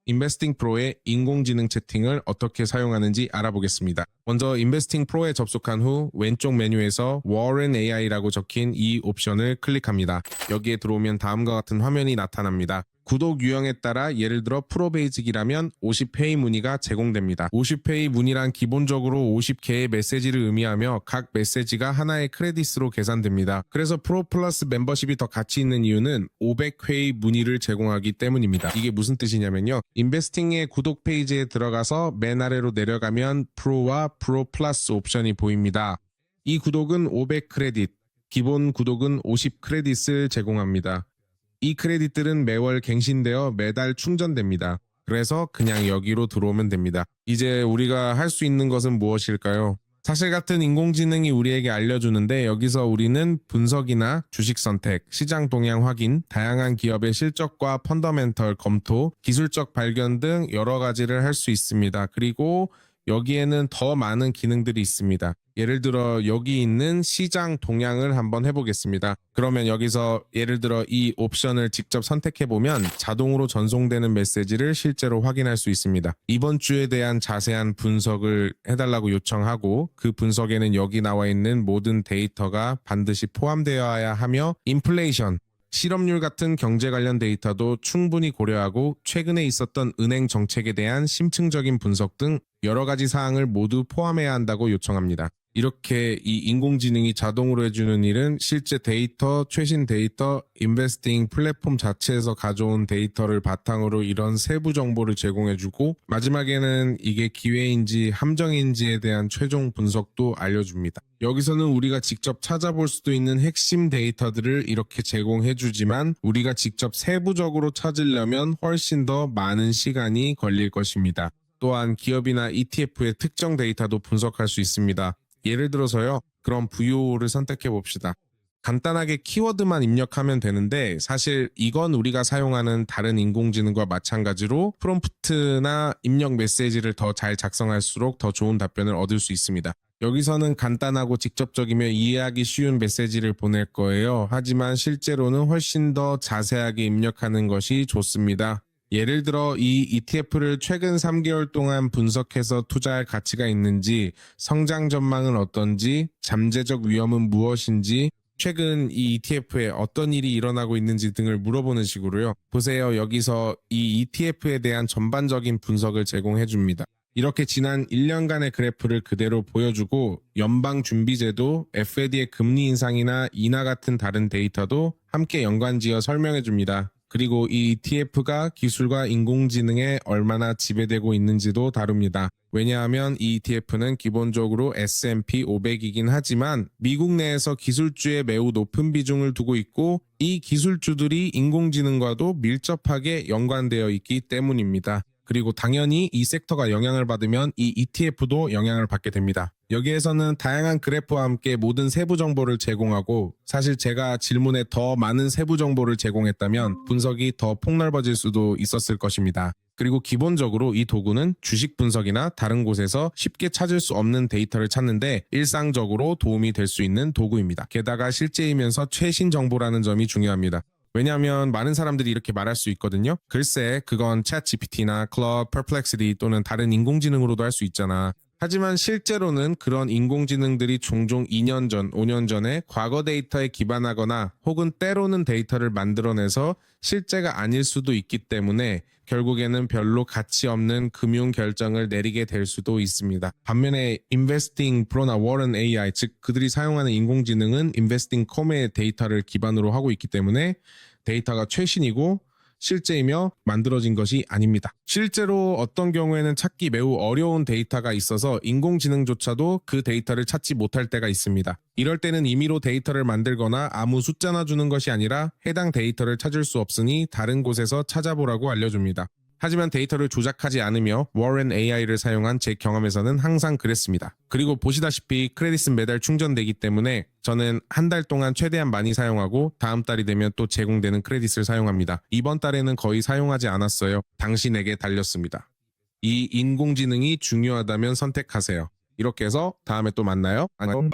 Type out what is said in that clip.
인베스팅 프로의 인공지능 채팅을 어떻게 사용하는지 알아보겠습니다. 먼저 인베스팅 프로에 접속한 후 왼쪽 메뉴에서 워렌 AI라고 적힌 이 옵션을 클릭합니다. 여기에 들어오면 다음과 같은 화면이 나타납니다. 구독 유형에 따라 예를 들어 프로 베이직이라면 50회의 문의가 제공됩니다. 50회의 문의란 기본적으로 50개의 메시지를 의미하며 각 메시지가 하나의 크레딧으로 계산됩니다. 그래서 프로 플러스 멤버십이 더 가치 있는 이유는 500회의 문의를 제공하기 때문입니다. 이게 무슨 뜻이냐면요. 인베스팅의 구독 페이지에 들어가서 맨 아래로 내려가면 프로와 프로 플러스 옵션이 보입니다. 이 구독은 500 크레딧, 기본 구독은 50 크레딧을 제공합니다. 이 크레딧들은 매월 갱신되어 매달 충전됩니다. 그래서 그냥 여기로 들어오면 됩니다. 이제 우리가 할 수 있는 것은 무엇일까요? 사실 같은 인공지능이 우리에게 알려주는데 여기서 우리는 분석이나 주식 선택, 시장 동향 확인, 다양한 기업의 실적과 펀더멘털 검토, 기술적 발견 등 여러 가지를 할 수 있습니다. 그리고 여기에는 더 많은 기능들이 있습니다. 예를 들어 여기 있는 시장 동향을 한번 해보겠습니다. 그러면 여기서 예를 들어 이 옵션을 직접 선택해보면 자동으로 전송되는 메시지를 실제로 확인할 수 있습니다. 이번 주에 대한 자세한 분석을 해달라고 요청하고 그 분석에는 여기 나와 있는 모든 데이터가 반드시 포함되어야 하며 인플레이션, 실업률 같은 경제 관련 데이터도 충분히 고려하고 최근에 있었던 은행 정책에 대한 심층적인 분석 등 여러 가지 사항을 모두 포함해야 한다고 요청합니다. 이렇게 이 인공지능이 자동으로 해주는 일은 실제 데이터, 최신 데이터, 인베스팅 플랫폼 자체에서 가져온 데이터를 바탕으로 이런 세부 정보를 제공해주고 마지막에는 이게 기회인지 함정인지에 대한 최종 분석도 알려줍니다. 여기서는 우리가 직접 찾아볼 수도 있는 핵심 데이터들을 이렇게 제공해주지만 우리가 직접 세부적으로 찾으려면 훨씬 더 많은 시간이 걸릴 것입니다. 또한 기업이나 ETF의 특정 데이터도 분석할 수 있습니다. 예를 들어서요. 그럼 VO를 선택해 봅시다. 간단하게 키워드만 입력하면 되는데 사실 이건 우리가 사용하는 다른 인공지능과 마찬가지로 프롬프트나 입력 메시지를 더 잘 작성할수록 더 좋은 답변을 얻을 수 있습니다. 여기서는 간단하고 직접적이며 이해하기 쉬운 메시지를 보낼 거예요. 하지만 실제로는 훨씬 더 자세하게 입력하는 것이 좋습니다. 예를 들어 이 ETF를 최근 3개월 동안 분석해서 투자할 가치가 있는지, 성장 전망은 어떤지, 잠재적 위험은 무엇인지, 최근 이 ETF에 어떤 일이 일어나고 있는지 등을 물어보는 식으로요. 보세요. 여기서 이 ETF에 대한 전반적인 분석을 제공해 줍니다. 이렇게 지난 1년간의 그래프를 그대로 보여주고 연방준비제도, FED의 금리 인상이나 인하 같은 다른 데이터도 함께 연관지어 설명해 줍니다. 그리고 이 ETF가 기술과 인공지능에 얼마나 지배되고 있는지도 다룹니다. 왜냐하면 이 ETF는 기본적으로 S&P 500이긴 하지만 미국 내에서 기술주에 매우 높은 비중을 두고 있고 이 기술주들이 인공지능과도 밀접하게 연관되어 있기 때문입니다. 그리고 당연히 이 섹터가 영향을 받으면 이 ETF도 영향을 받게 됩니다. 여기에서는 다양한 그래프와 함께 모든 세부 정보를 제공하고 사실 제가 질문에 더 많은 세부 정보를 제공했다면 분석이 더 폭넓어질 수도 있었을 것입니다. 그리고 기본적으로 이 도구는 주식 분석이나 다른 곳에서 쉽게 찾을 수 없는 데이터를 찾는데 일상적으로 도움이 될 수 있는 도구입니다. 게다가 실제이면서 최신 정보라는 점이 중요합니다. 왜냐하면 많은 사람들이 이렇게 말할 수 있거든요. 글쎄, 그건 챗GPT나 클라우드, 퍼플렉시티 또는 다른 인공지능으로도 할 수 있잖아. 하지만 실제로는 그런 인공지능들이 종종 2년 전, 5년 전에 과거 데이터에 기반하거나 혹은 때로는 데이터를 만들어내서 실제가 아닐 수도 있기 때문에 결국에는 별로 가치 없는 금융 결정을 내리게 될 수도 있습니다. 반면에 인베스팅 프로나 워런 AI, 즉 그들이 사용하는 인공지능은 인베스팅 컴의 데이터를 기반으로 하고 있기 때문에 데이터가 최신이고 실제이며 만들어진 것이 아닙니다. 실제로 어떤 경우에는 찾기 매우 어려운 데이터가 있어서 인공지능조차도 그 데이터를 찾지 못할 때가 있습니다. 이럴 때는 임의로 데이터를 만들거나 아무 숫자나 주는 것이 아니라 해당 데이터를 찾을 수 없으니 다른 곳에서 찾아보라고 알려줍니다. 하지만 데이터를 조작하지 않으며 워렌 AI를 사용한 제 경험에서는 항상 그랬습니다. 그리고 보시다시피 크레딧은 매달 충전되기 때문에 저는 한 달 동안 최대한 많이 사용하고 다음 달이 되면 또 제공되는 크레딧을 사용합니다. 이번 달에는 거의 사용하지 않았어요. 당신에게 달렸습니다. 이 인공지능이 중요하다면 선택하세요. 이렇게 해서 다음에 또 만나요. 안녕.